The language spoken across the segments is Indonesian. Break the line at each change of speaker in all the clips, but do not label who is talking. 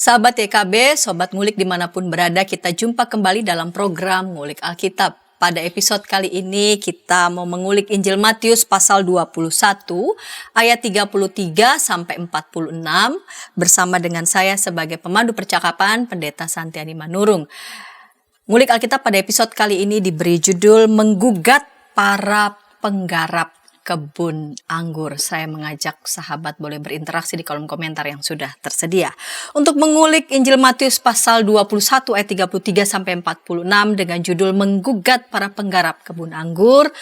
Sahabat YKB, Sobat Ngulik dimanapun berada, kita jumpa kembali dalam program Ngulik Alkitab. Pada episode kali ini kita mau mengulik Injil Matius pasal 21 ayat 33 sampai 46 bersama dengan saya sebagai pemandu percakapan Pendeta Santiani Manurung. Ngulik Alkitab pada episode kali ini diberi judul Menggugat Para Penggarap Kebun Anggur. Saya mengajak sahabat boleh berinteraksi di kolom komentar yang sudah tersedia. Untuk mengulik Injil Matius pasal 21 ayat 33 sampai 46 dengan judul Menggugat Para Penggarap Kebun Anggur,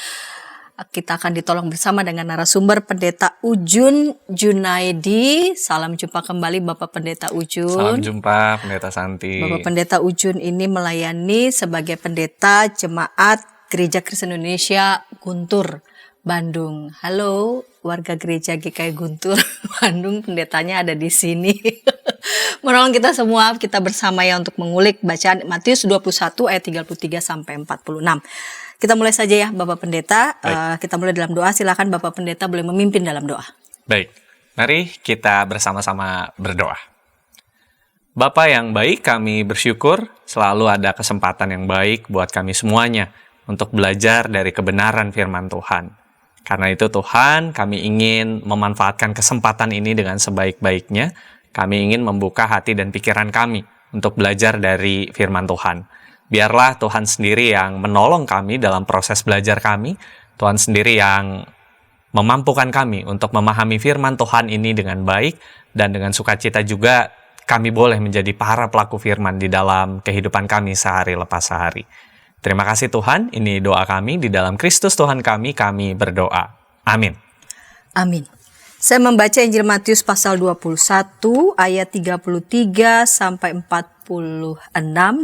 kita akan ditolong bersama dengan narasumber Pendeta Ujun Junaidi. Salam jumpa kembali Bapak Pendeta Ujun.
Salam jumpa Pendeta Santi.
Bapak Pendeta Ujun ini melayani sebagai pendeta jemaat Gereja Kristen Indonesia Guntur, Bandung. Halo warga gereja GKI Guntur Bandung, pendetanya ada di sini. Menolong kita semua, kita bersama ya untuk mengulik bacaan Matius 21 ayat 33 sampai 46. Kita mulai saja ya Bapak Pendeta. Kita mulai dalam doa. Silakan Bapak Pendeta boleh memimpin dalam doa.
Baik, mari kita bersama-sama berdoa. Bapa yang baik, kami bersyukur selalu ada kesempatan yang baik buat kami semuanya untuk belajar dari kebenaran firman Tuhan. Karena itu Tuhan, kami ingin memanfaatkan kesempatan ini dengan sebaik-baiknya. Kami ingin membuka hati dan pikiran kami untuk belajar dari firman Tuhan. Biarlah Tuhan sendiri yang menolong kami dalam proses belajar kami. Tuhan sendiri yang memampukan kami untuk memahami firman Tuhan ini dengan baik. Dan dengan sukacita juga kami boleh menjadi para pelaku firman di dalam kehidupan kami sehari lepas sehari. Terima kasih Tuhan, ini doa kami di dalam Kristus Tuhan kami berdoa. Amin.
Amin. Saya membaca Injil Matius pasal 21 ayat 33 sampai 46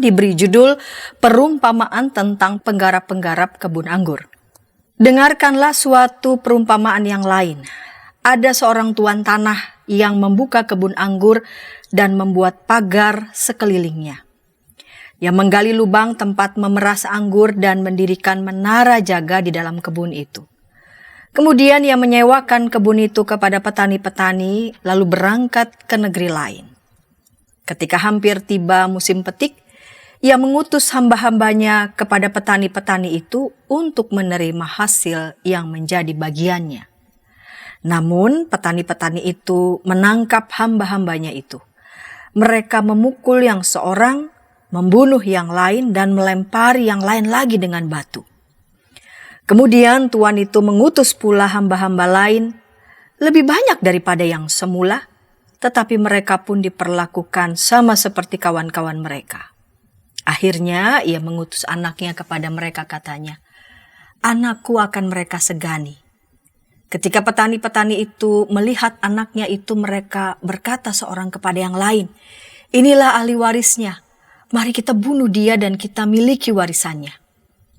diberi judul Perumpamaan tentang Penggarap-penggarap Kebun Anggur. Dengarkanlah suatu perumpamaan yang lain. Ada seorang tuan tanah yang membuka kebun anggur dan membuat pagar sekelilingnya. Yang menggali lubang tempat memeras anggur dan mendirikan menara jaga di dalam kebun itu. Kemudian ia menyewakan kebun itu kepada petani-petani, lalu berangkat ke negeri lain. Ketika hampir tiba musim petik, ia mengutus hamba-hambanya kepada petani-petani itu untuk menerima hasil yang menjadi bagiannya. Namun petani-petani itu menangkap hamba-hambanya itu. Mereka memukul yang seorang, membunuh yang lain, dan melempari yang lain lagi dengan batu. Kemudian tuan itu mengutus pula hamba-hamba lain, lebih banyak daripada yang semula, tetapi mereka pun diperlakukan sama seperti kawan-kawan mereka. Akhirnya ia mengutus anaknya kepada mereka, katanya, "Anakku akan mereka segani." Ketika petani-petani itu melihat anaknya itu, mereka berkata seorang kepada yang lain, "Inilah ahli warisnya. Mari kita bunuh dia dan kita miliki warisannya."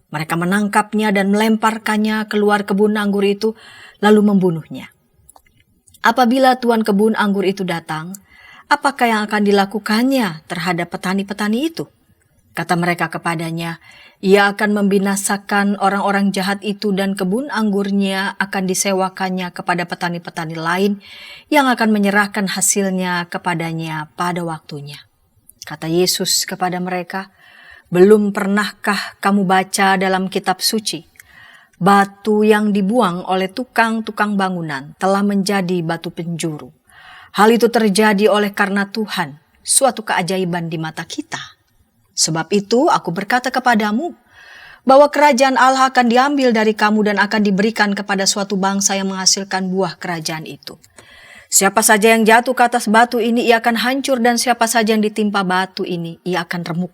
Mereka menangkapnya dan melemparkannya keluar kebun anggur itu, lalu membunuhnya. Apabila tuan kebun anggur itu datang, apakah yang akan dilakukannya terhadap petani-petani itu? Kata mereka kepadanya, ia akan membinasakan orang-orang jahat itu dan kebun anggurnya akan disewakannya kepada petani-petani lain yang akan menyerahkan hasilnya kepadanya pada waktunya. Kata Yesus kepada mereka, "Belum pernahkah kamu baca dalam kitab suci, batu yang dibuang oleh tukang-tukang bangunan telah menjadi batu penjuru. Hal itu terjadi oleh karena Tuhan, suatu keajaiban di mata kita. Sebab itu aku berkata kepadamu, bahwa kerajaan Allah akan diambil dari kamu dan akan diberikan kepada suatu bangsa yang menghasilkan buah kerajaan itu. Siapa saja yang jatuh ke atas batu ini, ia akan hancur, dan siapa saja yang ditimpa batu ini, ia akan remuk."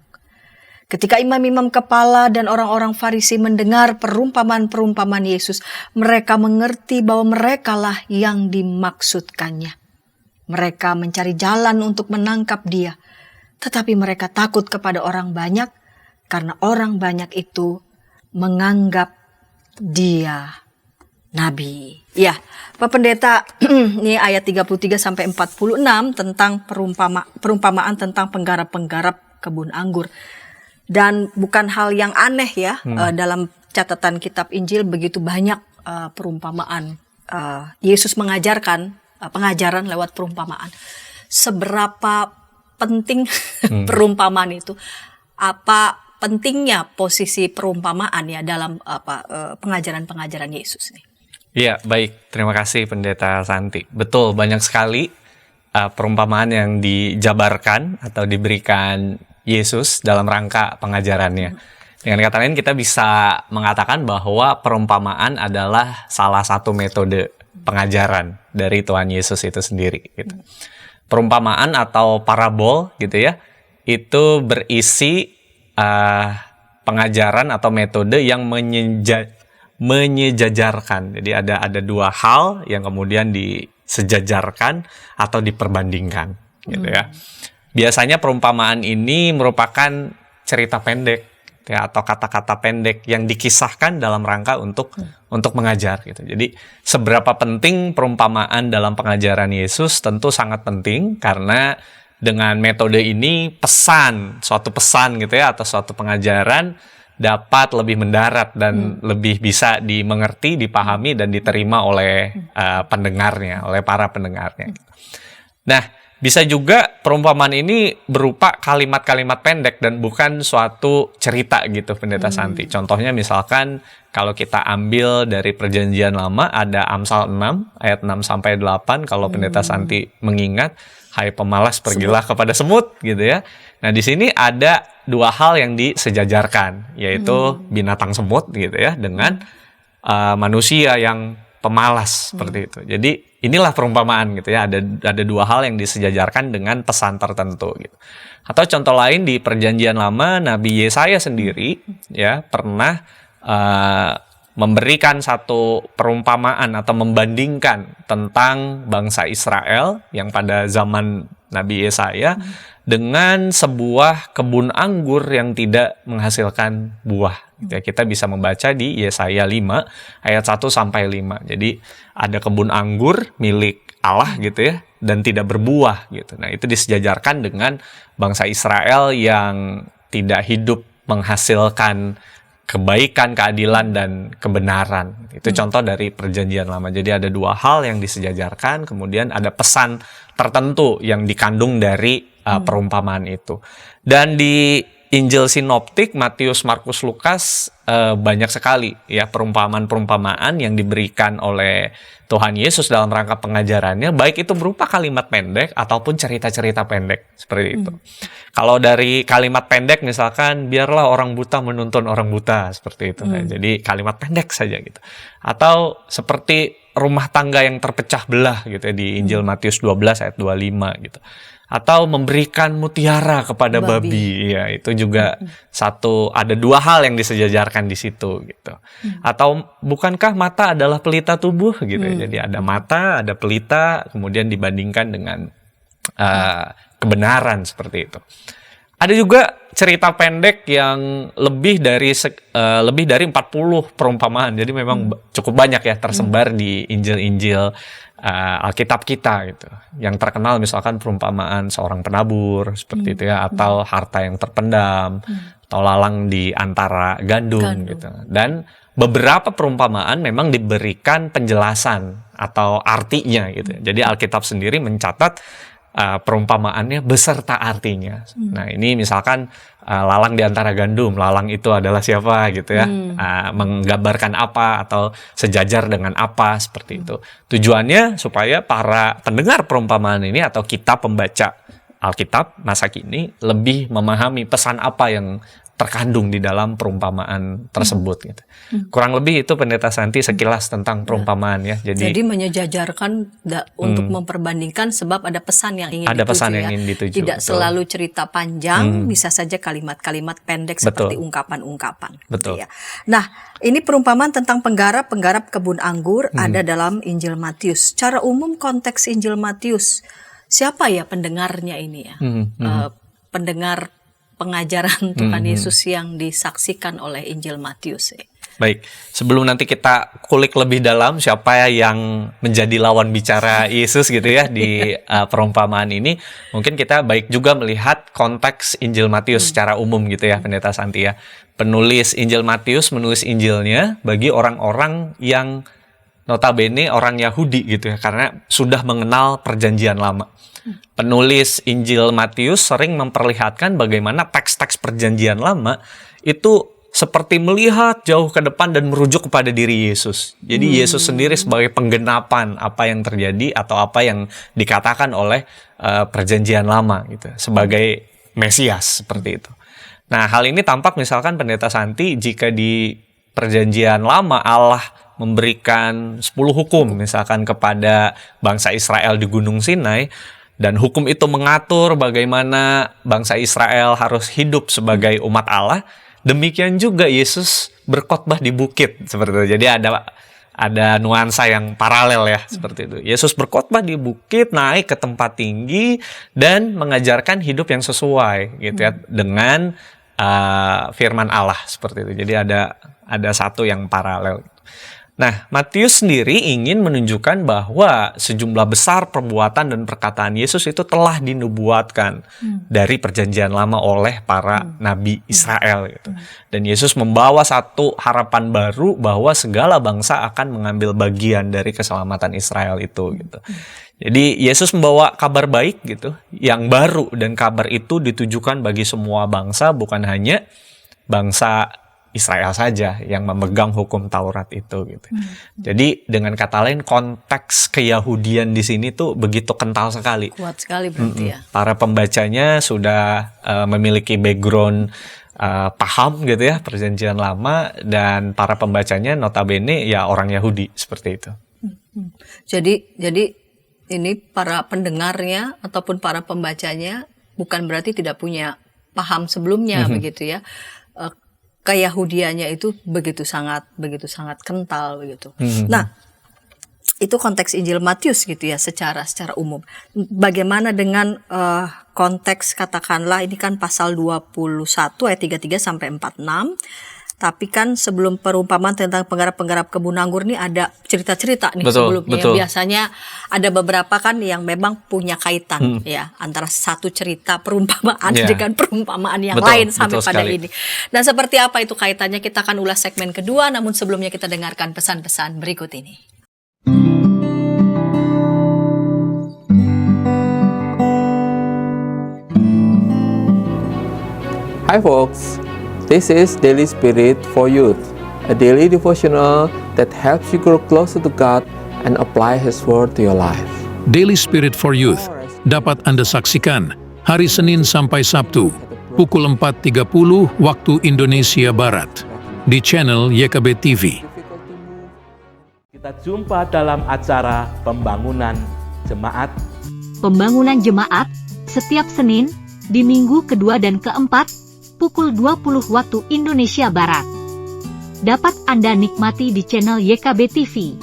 Ketika imam-imam kepala dan orang-orang Farisi mendengar perumpamaan-perumpamaan Yesus, mereka mengerti bahwa merekalah yang dimaksudkannya. Mereka mencari jalan untuk menangkap dia, tetapi mereka takut kepada orang banyak, karena orang banyak itu menganggap dia nabi. Ya, Pak Pendeta, ini ayat 33 sampai 46 tentang perumpamaan tentang penggarap-penggarap kebun anggur. Dan bukan hal yang aneh ya, dalam catatan kitab Injil begitu banyak perumpamaan. Yesus mengajarkan pengajaran lewat perumpamaan. Seberapa penting perumpamaan itu? Apa pentingnya posisi perumpamaan ya dalam pengajaran-pengajaran Yesus nih?
Iya, baik. Terima kasih Pendeta Santi. Betul, banyak sekali perumpamaan yang dijabarkan atau diberikan Yesus dalam rangka pengajarannya. Dengan kata lain, kita bisa mengatakan bahwa perumpamaan adalah salah satu metode pengajaran dari Tuhan Yesus itu sendiri. Gitu. Perumpamaan atau parabol, gitu ya, itu berisi pengajaran atau metode yang menyejajarkan. Jadi ada dua hal yang kemudian disejajarkan atau diperbandingkan, gitu ya. Biasanya perumpamaan ini merupakan cerita pendek ya, atau kata-kata pendek yang dikisahkan dalam rangka untuk mengajar gitu. Jadi seberapa penting perumpamaan dalam pengajaran Yesus? Tentu sangat penting, karena dengan metode ini suatu pesan gitu ya, atau suatu pengajaran dapat lebih mendarat dan lebih bisa dimengerti, dipahami dan diterima oleh pendengarnya, oleh para pendengarnya. Nah, bisa juga perumpamaan ini berupa kalimat-kalimat pendek dan bukan suatu cerita gitu, Pendeta Santi. Contohnya misalkan kalau kita ambil dari Perjanjian Lama, ada Amsal 6 ayat 6 sampai 8, kalau Pendeta Santi mengingat, hai pemalas pergilah kepada semut gitu ya. Nah, di sini ada dua hal yang disejajarkan, yaitu binatang semut gitu ya dengan manusia yang pemalas seperti itu. Jadi inilah perumpamaan gitu ya. Ada dua hal yang disejajarkan dengan pesan tertentu gitu. Atau contoh lain di Perjanjian Lama, Nabi Yesaya sendiri ya pernah memberikan satu perumpamaan atau membandingkan tentang bangsa Israel yang pada zaman Nabi Yesaya dengan sebuah kebun anggur yang tidak menghasilkan buah. Ya, kita bisa membaca di Yesaya 5 ayat 1 sampai 5. Jadi ada kebun anggur milik Allah gitu ya, dan tidak berbuah gitu. Nah, itu disejajarkan dengan bangsa Israel yang tidak hidup menghasilkan kebaikan, keadilan, dan kebenaran. Itu contoh dari Perjanjian Lama. Jadi ada dua hal yang disejajarkan, kemudian ada pesan tertentu yang dikandung dari perumpamaan itu. Dan di Injil Sinoptik, Matius, Markus, Lukas, banyak sekali ya perumpamaan-perumpamaan yang diberikan oleh Tuhan Yesus dalam rangka pengajarannya, baik itu berupa kalimat pendek ataupun cerita-cerita pendek, seperti itu. Kalau dari kalimat pendek misalkan, biarlah orang buta menuntun orang buta, seperti itu. Nah, jadi kalimat pendek saja gitu. Atau seperti rumah tangga yang terpecah belah gitu ya, di Injil Matius 12 ayat 25 gitu. Atau memberikan mutiara kepada babi. Ya, itu juga ada dua hal yang disejajarkan di situ gitu. Atau bukankah mata adalah pelita tubuh gitu ya. Jadi ada mata, ada pelita, kemudian dibandingkan dengan kebenaran, seperti itu. Ada juga cerita pendek yang lebih dari 40 perumpamaan. Jadi memang cukup banyak ya tersebar di Injil-Injil Alkitab kita gitu. Yang terkenal misalkan perumpamaan seorang penabur seperti itu ya, atau harta yang terpendam, atau lalang di antara gandum gitu. Dan beberapa perumpamaan memang diberikan penjelasan atau artinya gitu. Jadi Alkitab sendiri mencatat perumpamaannya beserta artinya. Nah, ini misalkan lalang di antara gandum, lalang itu adalah siapa gitu ya, menggambarkan apa atau sejajar dengan apa, seperti itu. Tujuannya supaya para pendengar perumpamaan ini atau kita pembaca Alkitab masa kini lebih memahami pesan apa yang terkandung di dalam perumpamaan tersebut gitu. Kurang lebih itu Pendeta Santi sekilas tentang perumpamaan ya. Jadi
menyejajarkan untuk memperbandingkan, sebab ada pesan yang ingin
ada
dituju,
pesan
ya.
yang ingin dituju.
Tidak
betul.
selalu cerita panjang, bisa saja kalimat-kalimat pendek seperti ungkapan-ungkapan.
Betul.
Gitu ya. Nah, ini perumpamaan tentang penggarap kebun anggur ada dalam Injil Matius. Secara umum konteks Injil Matius, siapa ya pendengarnya ini ya? Pendengar pengajaran Tuhan Yesus yang disaksikan oleh Injil Matius.
Baik, sebelum nanti kita kulik lebih dalam siapa yang menjadi lawan bicara Yesus gitu ya di perumpamaan ini, mungkin kita baik juga melihat konteks Injil Matius secara umum gitu ya, Pendeta Santi ya. Penulis Injil Matius menulis Injilnya bagi orang-orang yang notabene orang Yahudi gitu ya, karena sudah mengenal perjanjian lama. Penulis Injil Matius sering memperlihatkan bagaimana teks-teks perjanjian lama itu seperti melihat jauh ke depan dan merujuk kepada diri Yesus. Jadi Yesus sendiri sebagai penggenapan apa yang terjadi atau apa yang dikatakan oleh perjanjian lama gitu, sebagai Mesias seperti itu. Nah, hal ini tampak misalkan Pendeta Santi jika di perjanjian lama Allah memberikan 10 hukum misalkan kepada bangsa Israel di Gunung Sinai, dan hukum itu mengatur bagaimana bangsa Israel harus hidup sebagai umat Allah. Demikian juga Yesus berkhotbah di bukit seperti itu. Jadi ada nuansa yang paralel ya seperti itu. Yesus berkhotbah di bukit, naik ke tempat tinggi dan mengajarkan hidup yang sesuai gitu ya dengan firman Allah seperti itu. Jadi ada satu yang paralel. Nah, Matius sendiri ingin menunjukkan bahwa sejumlah besar perbuatan dan perkataan Yesus itu telah dinubuatkan dari perjanjian lama oleh para nabi Israel gitu. Dan Yesus membawa satu harapan baru bahwa segala bangsa akan mengambil bagian dari keselamatan Israel itu gitu. Jadi Yesus membawa kabar baik gitu, yang baru, dan kabar itu ditujukan bagi semua bangsa, bukan hanya bangsa Israel saja yang memegang hukum Taurat itu gitu. Jadi dengan kata lain konteks keyahudian di sini tuh begitu kental sekali.
Kuat sekali berarti ya.
Para pembacanya sudah memiliki background paham gitu ya perjanjian lama, dan para pembacanya notabene ya orang Yahudi seperti itu.
Jadi ini para pendengarnya ataupun para pembacanya bukan berarti tidak punya paham sebelumnya begitu ya. Keyahudiannya itu begitu sangat kental begitu. Nah, itu konteks Injil Matius gitu ya secara umum. Bagaimana dengan konteks, katakanlah ini kan pasal 21 ayat 33 sampai 46. Tapi kan sebelum perumpamaan tentang penggarap-penggarap kebun anggur nih ada cerita-cerita nih sebelumnya. Yang biasanya ada beberapa kan yang memang punya kaitan ya antara satu cerita perumpamaan dengan perumpamaan yang lain sampai pada sekali. Ini. Nah, seperti apa itu kaitannya, kita akan ulas segmen kedua, namun sebelumnya kita dengarkan pesan-pesan berikut ini.
Hi folks. This is Daily Spirit for Youth, a daily devotional that helps you grow closer to God and apply His Word to your life.
Daily Spirit for Youth dapat Anda saksikan hari Senin sampai Sabtu, pukul 4.30 waktu Indonesia Barat, di channel YKB TV.
Kita jumpa dalam acara Pembangunan Jemaat.
Pembangunan Jemaat, setiap Senin, di minggu kedua dan keempat, pukul 20 waktu Indonesia Barat. Dapat Anda nikmati di channel YKB TV.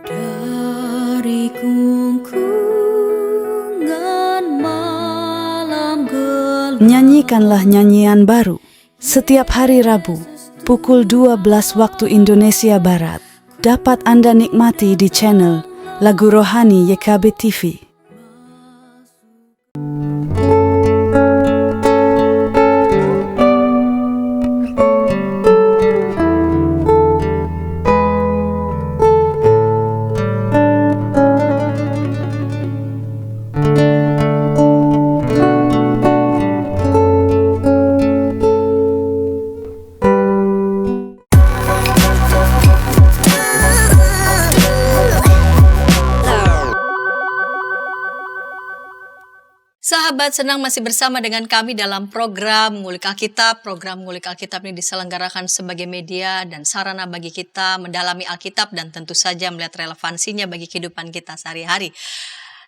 Dari gungkungan malam gelap, nyanyikanlah nyanyian baru setiap hari Rabu pukul 12 waktu Indonesia Barat. Dapat Anda nikmati di channel Lagu Rohani YKB TV.
Sahabat, senang masih bersama dengan kami dalam program Ngulik Alkitab. Program Ngulik Alkitab ini diselenggarakan sebagai media dan sarana bagi kita mendalami Alkitab dan tentu saja melihat relevansinya bagi kehidupan kita sehari-hari.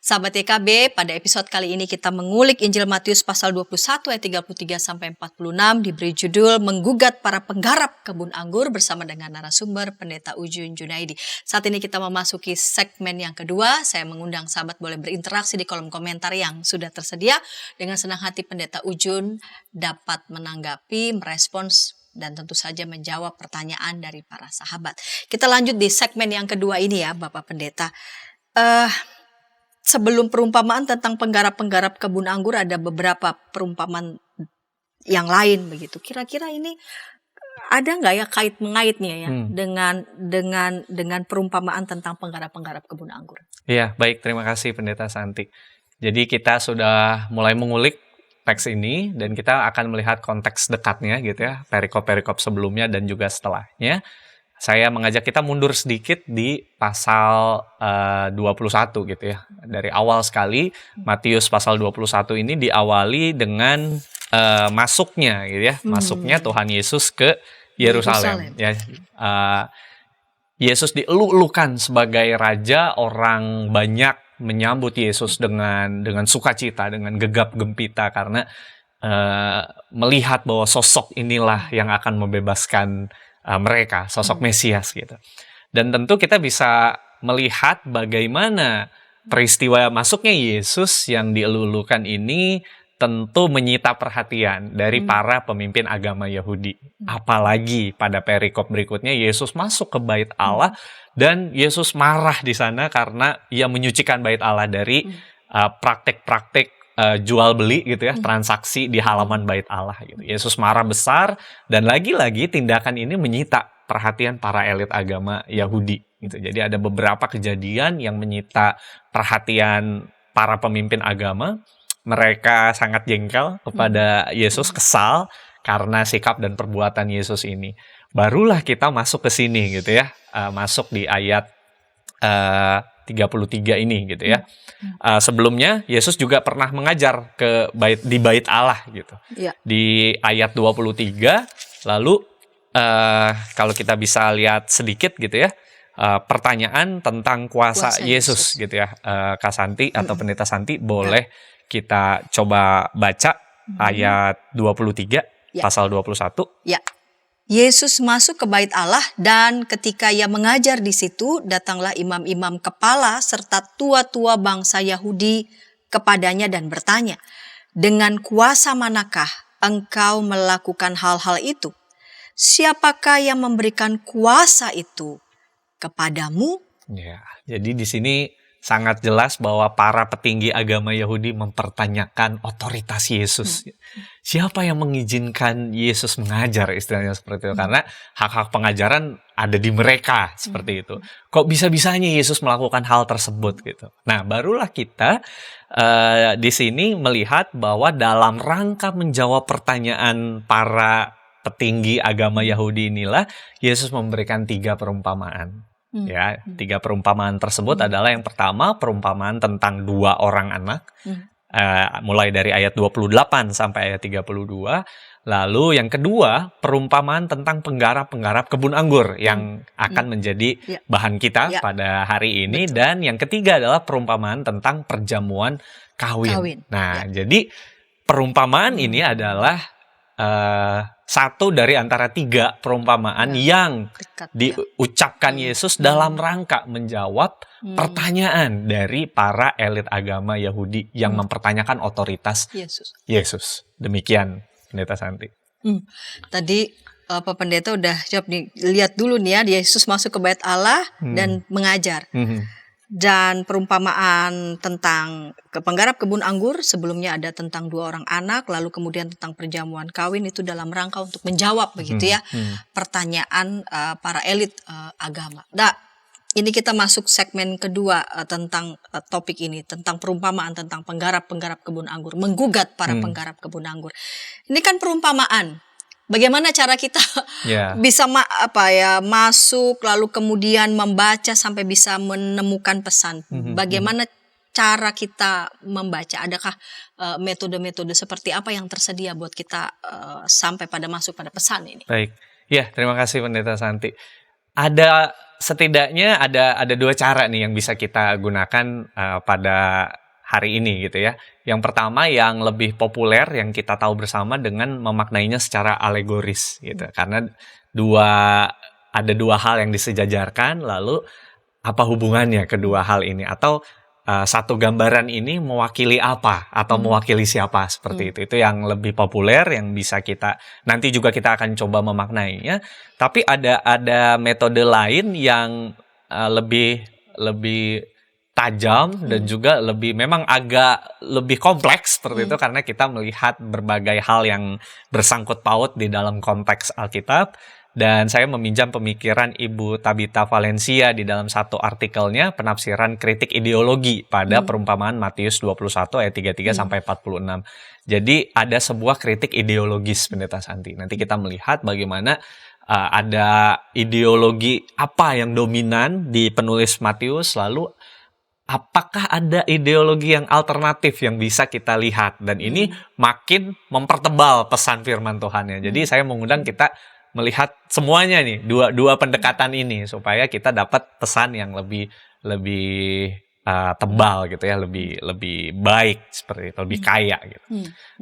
Sahabat YKB, pada episode kali ini kita mengulik Injil Matius pasal 21 ayat 33 sampai 46, diberi judul Menggugat Para Penggarap Kebun Anggur, bersama dengan narasumber Pendeta Ujun Junaidi. Saat ini kita memasuki segmen yang kedua. Saya mengundang sahabat boleh berinteraksi di kolom komentar yang sudah tersedia. Dengan senang hati Pendeta Ujun dapat menanggapi, merespons, dan tentu saja menjawab pertanyaan dari para sahabat. Kita lanjut di segmen yang kedua ini ya Bapak Pendeta. Sebelum perumpamaan tentang penggarap-penggarap kebun anggur, ada beberapa perumpamaan yang lain begitu. Kira-kira ini ada nggak ya kait-mengaitnya ya dengan perumpamaan tentang penggarap-penggarap kebun anggur?
Iya, baik, terima kasih Pendeta Santi. Jadi kita sudah mulai mengulik teks ini dan kita akan melihat konteks dekatnya gitu ya, perikop-perikop sebelumnya dan juga setelahnya. Saya mengajak kita mundur sedikit di pasal 21 gitu ya. Dari awal sekali, Matius pasal 21 ini diawali dengan masuknya gitu ya. Masuknya Tuhan Yesus ke Yerusalem. Ya, Yesus dieluk-elukan sebagai raja, orang banyak menyambut Yesus dengan sukacita, dengan gegap gempita karena melihat bahwa sosok inilah yang akan membebaskan mereka, sosok Mesias gitu. Dan tentu kita bisa melihat bagaimana peristiwa masuknya Yesus yang dielulukan ini tentu menyita perhatian dari para pemimpin agama Yahudi. Apalagi pada perikop berikutnya Yesus masuk ke bait Allah dan Yesus marah di sana karena ia menyucikan bait Allah dari praktek-praktek jual beli gitu ya, transaksi di halaman bait Allah gitu. Yesus marah besar dan lagi-lagi tindakan ini menyita perhatian para elit agama Yahudi gitu. Jadi ada beberapa kejadian yang menyita perhatian para pemimpin agama. Mereka sangat jengkel kepada Yesus, kesal karena sikap dan perbuatan Yesus ini. Barulah kita masuk ke sini gitu ya. Masuk di ayat 33 ini gitu ya. Sebelumnya Yesus juga pernah mengajar di bait Allah gitu. Ya. Di ayat 23 lalu kalau kita bisa lihat sedikit gitu ya. Pertanyaan tentang kuasa Yesus gitu ya. Kak Santi atau Pendeta Santi boleh kita coba baca ayat 23 pasal 21.
Ya. Yesus masuk ke bait Allah dan ketika ia mengajar di situ, datanglah imam-imam kepala serta tua-tua bangsa Yahudi kepadanya dan bertanya, "Dengan kuasa manakah engkau melakukan hal-hal itu? Siapakah yang memberikan kuasa itu kepadamu?"
Ya, jadi di sini sangat jelas bahwa para petinggi agama Yahudi mempertanyakan otoritas Yesus. Siapa yang mengizinkan Yesus mengajar, istilahnya seperti itu. Karena hak-hak pengajaran ada di mereka, seperti itu. Kok bisa-bisanya Yesus melakukan hal tersebut gitu. Nah, barulah kita di sini melihat bahwa dalam rangka menjawab pertanyaan para petinggi agama Yahudi inilah Yesus memberikan 3 perumpamaan. Ya, 3 perumpamaan tersebut adalah yang pertama perumpamaan tentang 2 orang anak, mulai dari ayat 28 sampai ayat 32. Lalu yang kedua perumpamaan tentang penggarap-penggarap kebun anggur yang akan menjadi bahan kita pada hari ini. Dan yang ketiga adalah perumpamaan tentang perjamuan kawin. Nah, jadi perumpamaan ini adalah satu dari antara 3 perumpamaan yang diucapkan Yesus dalam rangka menjawab pertanyaan dari para elit agama Yahudi yang mempertanyakan otoritas Yesus. Demikian, Pendeta Santi.
Tadi Pak Pendeta udah jawab nih. Lihat dulu nih ya, Yesus masuk ke bait Allah dan mengajar. Dan perumpamaan tentang penggarap kebun anggur, sebelumnya ada tentang 2 orang anak, lalu kemudian tentang perjamuan kawin, itu dalam rangka untuk menjawab begitu ya pertanyaan para elit agama. Nah, ini kita masuk segmen kedua tentang topik ini, tentang perumpamaan tentang penggarap-penggarap kebun anggur, menggugat para penggarap kebun anggur. Ini kan perumpamaan. Bagaimana cara kita bisa masuk lalu kemudian membaca sampai bisa menemukan pesan? Bagaimana cara kita membaca? Adakah metode-metode seperti apa yang tersedia buat kita sampai pada masuk pada pesan ini?
Baik, ya terima kasih Pendeta Santi. Setidaknya ada 2 cara nih yang bisa kita gunakan pada hari ini gitu ya. Yang pertama yang lebih populer yang kita tahu bersama dengan memaknainya secara alegoris gitu. Karena ada 2 hal yang disejajarkan, lalu apa hubungannya kedua hal ini, atau satu gambaran ini mewakili apa atau mewakili siapa, seperti itu. Itu yang lebih populer yang bisa kita nanti juga kita akan coba memaknainya. Tapi ada metode lain yang lebih tajam dan juga memang agak lebih kompleks seperti itu, karena kita melihat berbagai hal yang bersangkut paut di dalam konteks Alkitab. Dan saya meminjam pemikiran Ibu Tabitha Valencia di dalam satu artikelnya, penafsiran kritik ideologi pada perumpamaan Matius 21 ayat 33 sampai 46. Jadi ada sebuah kritik ideologis, Pendeta Santi. Nanti kita melihat bagaimana ada ideologi apa yang dominan di penulis Matius, lalu apakah ada ideologi yang alternatif yang bisa kita lihat, dan ini makin mempertebal pesan firman Tuhannya. Jadi saya mengundang kita melihat semuanya nih, dua pendekatan ini, supaya kita dapat pesan yang lebih tebal gitu ya, lebih baik seperti itu, lebih kaya gitu.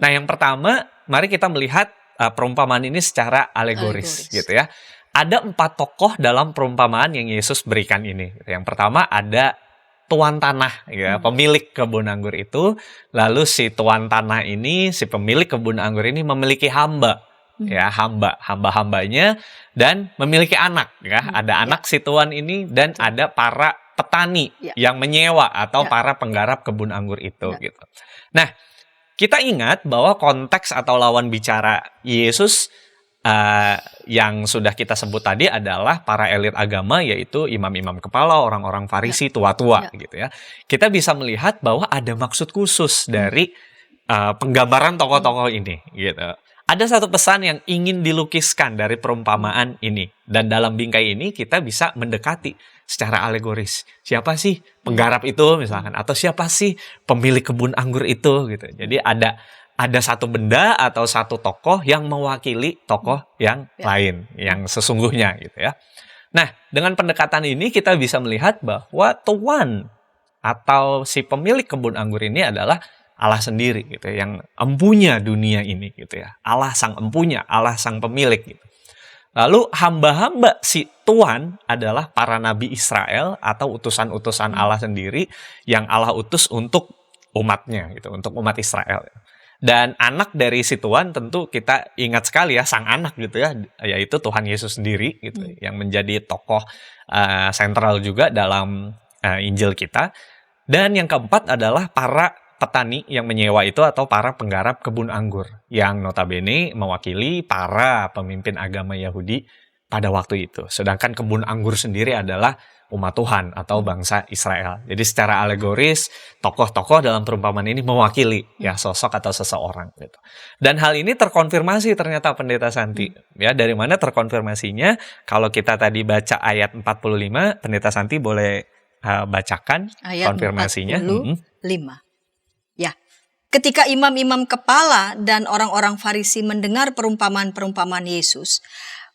Nah, yang pertama, mari kita melihat perumpamaan ini secara alegoris gitu ya. Ada 4 tokoh dalam perumpamaan yang Yesus berikan ini. Yang pertama ada tuan tanah, ya, pemilik kebun anggur itu. Lalu si tuan tanah ini, si pemilik kebun anggur ini memiliki hamba, ya, hamba-hambanya, dan memiliki anak, ya. Ada anak si tuan ini, dan ada para petani yang menyewa atau para penggarap kebun anggur itu, gitu. Nah, kita ingat bahwa konteks atau lawan bicara Yesus yang sudah kita sebut tadi adalah para elit agama, yaitu imam-imam kepala, orang-orang Farisi, tua-tua gitu ya. Kita bisa melihat bahwa ada maksud khusus dari penggambaran tokoh-tokoh ini gitu. Ada satu pesan yang ingin dilukiskan dari perumpamaan ini, dan dalam bingkai ini kita bisa mendekati secara alegoris. Siapa sih penggarap itu misalkan, atau siapa sih pemilik kebun anggur itu gitu. Jadi ada satu benda atau satu tokoh yang mewakili tokoh yang lain, yang sesungguhnya gitu ya. Nah, dengan pendekatan ini kita bisa melihat bahwa tuan atau si pemilik kebun anggur ini adalah Allah sendiri gitu, yang empunya dunia ini gitu ya. Allah sang empunya, Allah sang pemilik gitu. Lalu hamba-hamba si tuan adalah para nabi Israel atau utusan-utusan Allah sendiri yang Allah utus untuk umatnya gitu, untuk umat Israel. Dan anak dari si tuan tentu kita ingat sekali ya, sang anak gitu ya, yaitu Tuhan Yesus sendiri gitu, yang menjadi tokoh sentral juga dalam Injil kita. Dan yang keempat adalah para petani yang menyewa itu atau para penggarap kebun anggur, yang notabene mewakili para pemimpin agama Yahudi pada waktu itu. Sedangkan kebun anggur sendiri adalah umat Tuhan atau bangsa Israel. Jadi secara alegoris, tokoh-tokoh dalam perumpamaan ini mewakili ya sosok atau seseorang gitu. Dan hal ini terkonfirmasi ternyata Pendeta Santi. Ya, dari mana terkonfirmasinya? Kalau kita tadi baca ayat 45, Pendeta Santi boleh bacakan ayat konfirmasinya.
45. Ya. Ketika imam-imam kepala dan orang-orang Farisi mendengar perumpamaan-perumpamaan Yesus,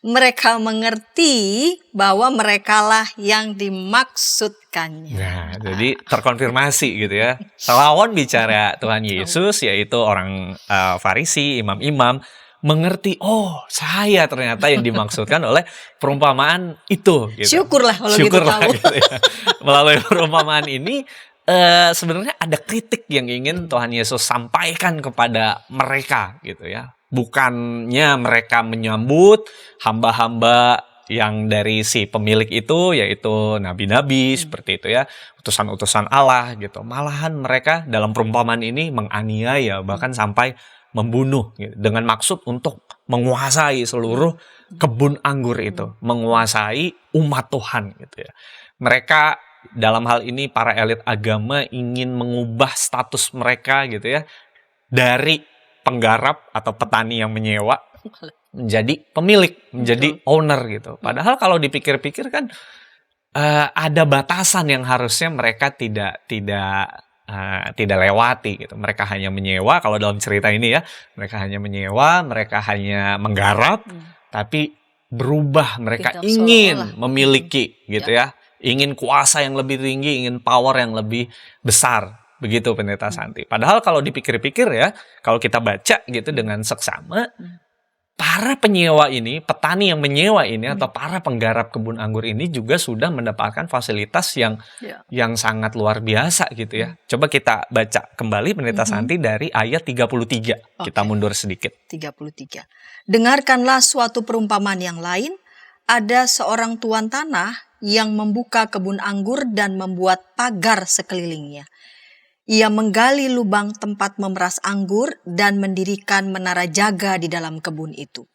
mereka mengerti bahwa merekalah yang dimaksudkannya.
Nah, jadi terkonfirmasi gitu ya. Lawan bicara Tuhan Yesus, yaitu orang Farisi, imam-imam, mengerti, oh saya ternyata yang dimaksudkan oleh perumpamaan itu. Gitu.
Syukurlah kalau gitu tahu.
Gitu ya. Melalui perumpamaan ini, sebenarnya ada kritik yang ingin Tuhan Yesus sampaikan kepada mereka gitu ya. Bukannya mereka menyambut hamba-hamba yang dari si pemilik itu, yaitu nabi-nabi seperti itu ya, utusan-utusan Allah gitu. Malahan mereka dalam perumpamaan ini menganiaya, bahkan sampai membunuh gitu, dengan maksud untuk menguasai seluruh kebun anggur itu, menguasai umat Tuhan gitu ya. Mereka dalam hal ini para elit agama ingin mengubah status mereka gitu ya, dari penggarap atau petani yang menyewa menjadi pemilik, menjadi owner gitu. Padahal kalau dipikir-pikir kan ada batasan yang harusnya mereka tidak lewati gitu. Mereka hanya menyewa, kalau dalam cerita ini ya, mereka hanya menyewa, mereka hanya menggarap, tapi berubah, mereka ingin memiliki gitu ya. Ingin kuasa yang lebih tinggi, ingin power yang lebih besar. Begitu Pendeta Santi. Padahal kalau dipikir-pikir ya, kalau kita baca gitu dengan seksama, para penyewa ini, petani yang menyewa ini, atau para penggarap kebun anggur ini juga sudah mendapatkan fasilitas yang sangat luar biasa gitu ya. Coba kita baca kembali Pendeta Santi dari ayat 33. Kita mundur sedikit.
33. Dengarkanlah suatu perumpamaan yang lain. Ada seorang tuan tanah yang membuka kebun anggur dan membuat pagar sekelilingnya. Ia menggali lubang tempat memeras anggur dan mendirikan menara jaga di dalam kebun itu.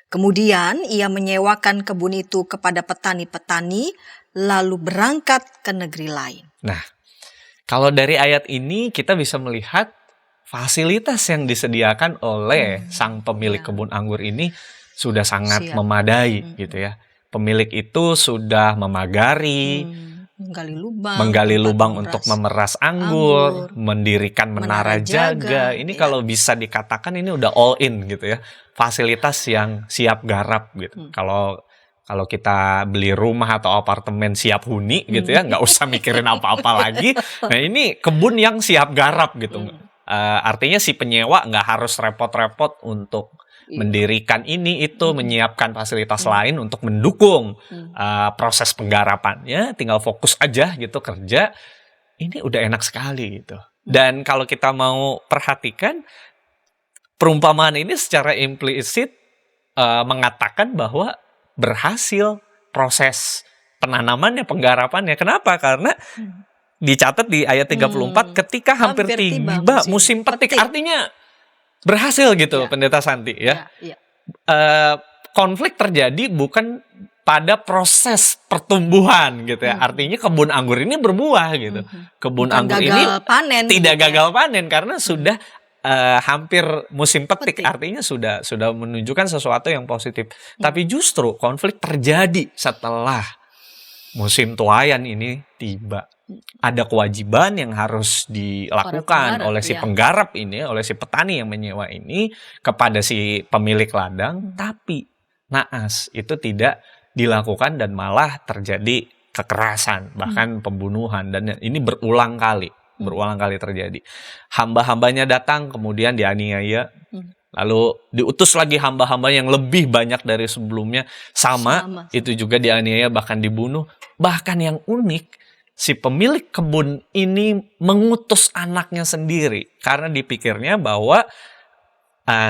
Kemudian ia menyewakan kebun itu kepada petani-petani, lalu berangkat ke negeri lain.
Nah, kalau dari ayat ini kita bisa melihat fasilitas yang disediakan oleh sang pemilik kebun anggur ini sudah sangat
Siap.
memadai gitu ya. Pemilik itu sudah memagari, menggali lubang untuk memeras anggur, mendirikan menara jaga. Ini kalau bisa dikatakan ini udah all in gitu ya. Fasilitas yang siap garap gitu. Kalau kita beli rumah atau apartemen siap huni gitu ya, nggak usah mikirin apa-apa lagi. Nah ini kebun yang siap garap gitu. Artinya si penyewa nggak harus repot-repot untuk mendirikan ini itu, menyiapkan fasilitas lain untuk mendukung proses penggarapannya, tinggal fokus aja gitu kerja. Ini udah enak sekali gitu. Dan kalau kita mau perhatikan perumpamaan ini secara implisit mengatakan bahwa berhasil proses penanamannya, penggarapannya. Kenapa? Karena dicatat di ayat 34 ketika hampir tiba musim petik. Artinya berhasil gitu, Pendeta Santi ya. Konflik terjadi bukan pada proses pertumbuhan gitu ya. Artinya kebun anggur ini berbuah gitu. Kebun anggur ini tidak gagal panen karena sudah hampir musim petik. Artinya sudah menunjukkan sesuatu yang positif. Tapi justru konflik terjadi setelah musim tuaian ini tiba. Ada kewajiban yang harus dilakukan oleh si penggarap ini, oleh si petani yang menyewa ini kepada si pemilik ladang, tapi naas itu tidak dilakukan dan malah terjadi kekerasan, bahkan pembunuhan, dan ini berulang kali terjadi. Hamba-hambanya datang kemudian dianiaya, lalu diutus lagi hamba-hamba yang lebih banyak dari sebelumnya, sama itu juga dianiaya bahkan dibunuh. Bahkan yang unik, si pemilik kebun ini mengutus anaknya sendiri karena dipikirnya bahwa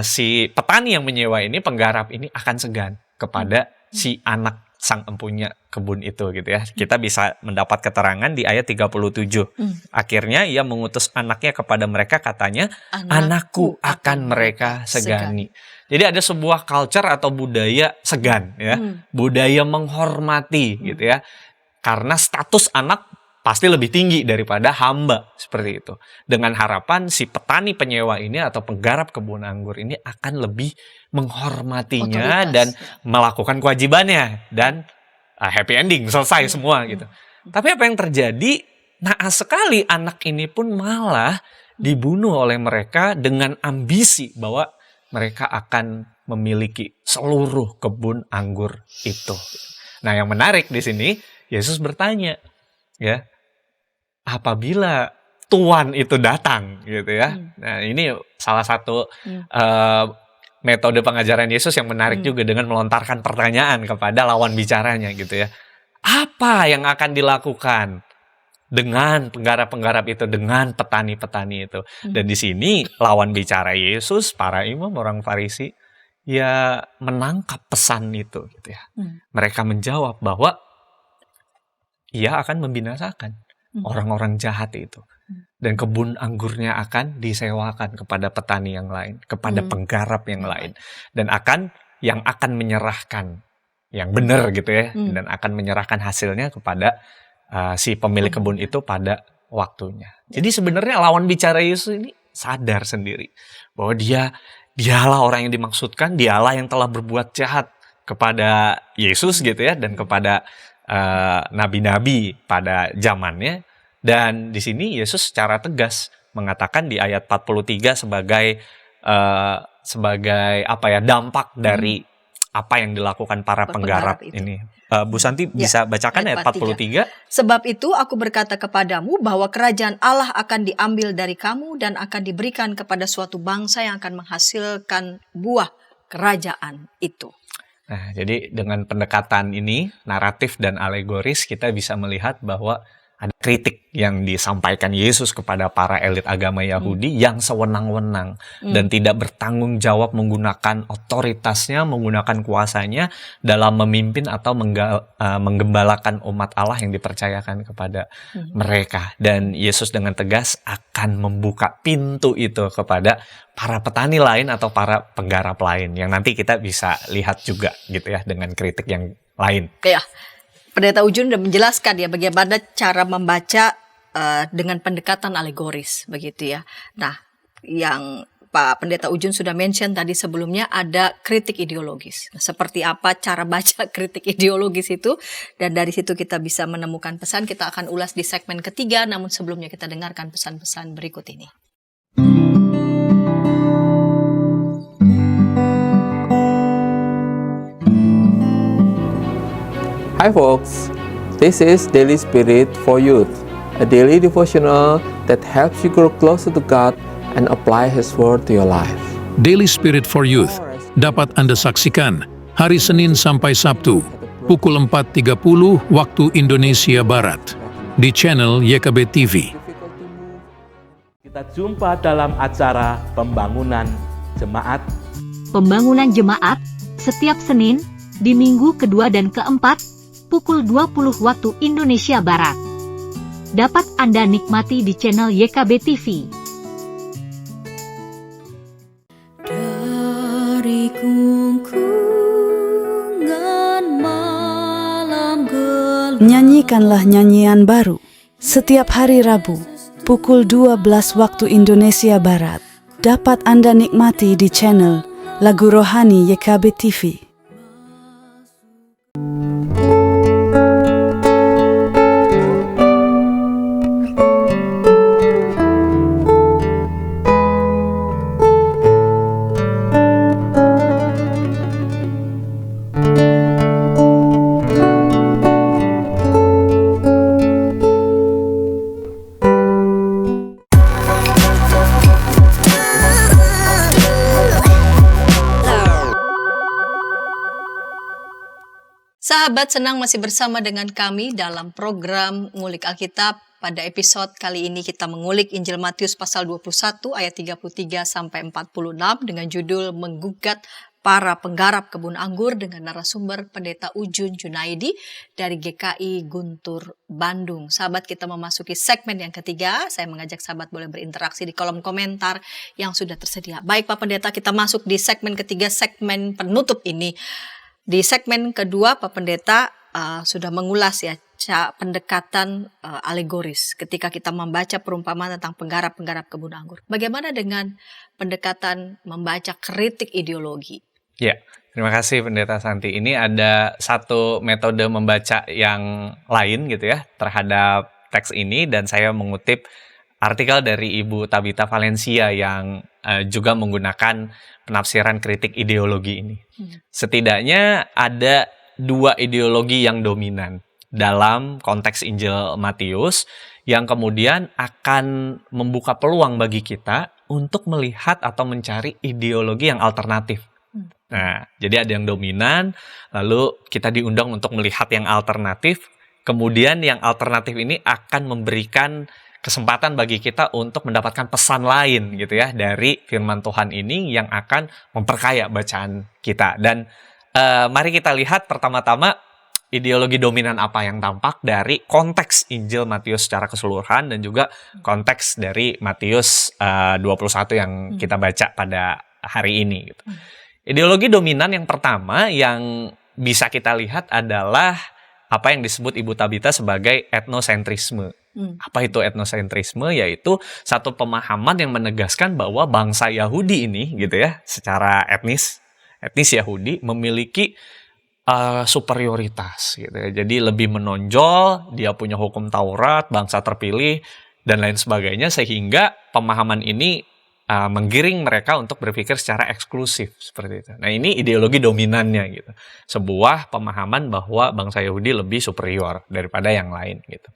si petani yang menyewa ini, penggarap ini akan segan kepada si anak sang empunya kebun itu gitu ya. Kita bisa mendapat keterangan di ayat 37. Akhirnya ia mengutus anaknya kepada mereka, katanya, anakku akan mereka segani. Jadi ada sebuah culture atau budaya segan ya, budaya menghormati gitu ya. Karena status anak pasti lebih tinggi daripada hamba, seperti itu. Dengan harapan si petani penyewa ini atau penggarap kebun anggur ini akan lebih menghormatinya dan melakukan kewajibannya. Dan happy ending, selesai semua gitu. Tapi apa yang terjadi? Naas sekali anak ini pun malah dibunuh oleh mereka dengan ambisi bahwa mereka akan memiliki seluruh kebun anggur itu. Nah yang menarik di sini, Yesus bertanya, ya, apabila Tuhan itu datang, gitu ya. Nah ini salah satu metode pengajaran Yesus yang menarik juga dengan melontarkan pertanyaan kepada lawan bicaranya, gitu ya. Apa yang akan dilakukan dengan penggarap-penggarap itu, dengan petani-petani itu? Dan di sini lawan bicara Yesus, para imam, orang Farisi, ya menangkap pesan itu, gitu ya. Mereka menjawab bahwa ia akan membinasakan orang-orang jahat itu. Dan kebun anggurnya akan disewakan kepada petani yang lain, kepada penggarap yang lain. Dan yang akan menyerahkan yang benar gitu ya. Dan akan menyerahkan hasilnya kepada si pemilik kebun itu pada waktunya. Jadi sebenarnya lawan bicara Yesus ini sadar sendiri bahwa dialah orang yang dimaksudkan, dialah yang telah berbuat jahat kepada Yesus gitu ya, dan kepada nabi-nabi pada zamannya. Dan di sini Yesus secara tegas mengatakan di ayat 43 sebagai apa ya, dampak dari apa yang dilakukan para penggarap ini. Bu Santi bisa bacakan ayat 43.
Sebab itu aku berkata kepadamu bahwa kerajaan Allah akan diambil dari kamu dan akan diberikan kepada suatu bangsa yang akan menghasilkan buah kerajaan itu.
Nah, jadi dengan pendekatan ini, naratif dan alegoris, kita bisa melihat bahwa ada kritik yang disampaikan Yesus kepada para elit agama Yahudi yang sewenang-wenang dan tidak bertanggung jawab menggunakan otoritasnya, menggunakan kuasanya dalam memimpin atau menggembalakan umat Allah yang dipercayakan kepada mereka. Dan Yesus dengan tegas akan membuka pintu itu kepada para petani lain atau para penggarap lain yang nanti kita bisa lihat juga gitu ya dengan kritik yang lain.
Ya, Pendeta Ujun sudah menjelaskan ya bagaimana cara membaca dengan pendekatan alegoris begitu ya. Nah, yang Pak Pendeta Ujun sudah mention tadi sebelumnya ada kritik ideologis. Nah, seperti apa cara baca kritik ideologis itu, dan dari situ kita bisa menemukan pesan. Kita akan ulas di segmen ketiga, namun sebelumnya kita dengarkan pesan-pesan berikut ini.
Hi folks, this is Daily Spirit for Youth, a daily devotional that helps you grow closer to God and apply His Word to your life.
Daily Spirit for Youth dapat Anda saksikan hari Senin sampai Sabtu pukul 4.30 waktu Indonesia Barat di channel YKB TV.
Kita jumpa dalam acara pembangunan jemaat.
Pembangunan jemaat setiap Senin di minggu kedua dan keempat pukul 20 waktu Indonesia Barat. Dapat Anda nikmati di channel YKB TV.
Dari gungkungan malam gelap,
Nyanyikanlah nyanyian baru setiap hari Rabu pukul 12 waktu Indonesia Barat. Dapat Anda nikmati di channel Lagu Rohani YKB TV.
Sahabat, senang masih bersama dengan kami dalam program Ngulik Alkitab. Pada episode kali ini kita mengulik Injil Matius pasal 21 ayat 33 sampai 46 dengan judul Menggugat Para Penggarap Kebun Anggur dengan narasumber Pendeta Ujun Junaidi dari GKI Guntur Bandung. Sahabat, kita memasuki segmen yang ketiga. Saya mengajak sahabat boleh berinteraksi di kolom komentar yang sudah tersedia. Baik Pak Pendeta, kita masuk di segmen ketiga, segmen penutup ini. Di segmen kedua, Pak Pendeta sudah mengulas ya pendekatan alegoris ketika kita membaca perumpamaan tentang penggarap-penggarap kebun anggur. Bagaimana dengan pendekatan membaca kritik ideologi?
Ya, terima kasih Pendeta Santi. Ini ada satu metode membaca yang lain gitu ya terhadap teks ini, dan saya mengutip artikel dari Ibu Tabita Valencia yang juga menggunakan penafsiran kritik ideologi ini. Setidaknya ada dua ideologi yang dominan dalam konteks Injil Matius yang kemudian akan membuka peluang bagi kita untuk melihat atau mencari ideologi yang alternatif. Nah, jadi ada yang dominan, lalu kita diundang untuk melihat yang alternatif, kemudian yang alternatif ini akan memberikan kesempatan bagi kita untuk mendapatkan pesan lain gitu ya dari firman Tuhan ini yang akan memperkaya bacaan kita. Dan mari kita lihat pertama-tama ideologi dominan apa yang tampak dari konteks Injil Matius secara keseluruhan dan juga konteks dari Matius 21 yang kita baca pada hari ini gitu. Ideologi dominan yang pertama yang bisa kita lihat adalah apa yang disebut Ibu Tabita sebagai etnosentrisme. Apa itu etnosentrisme? Yaitu satu pemahaman yang menegaskan bahwa bangsa Yahudi ini gitu ya, secara etnis Yahudi memiliki superioritas gitu ya. Jadi lebih menonjol, dia punya hukum Taurat, bangsa terpilih dan lain sebagainya, sehingga pemahaman ini menggiring mereka untuk berpikir secara eksklusif seperti itu. Nah, ini ideologi dominannya gitu. Sebuah pemahaman bahwa bangsa Yahudi lebih superior daripada yang lain gitu.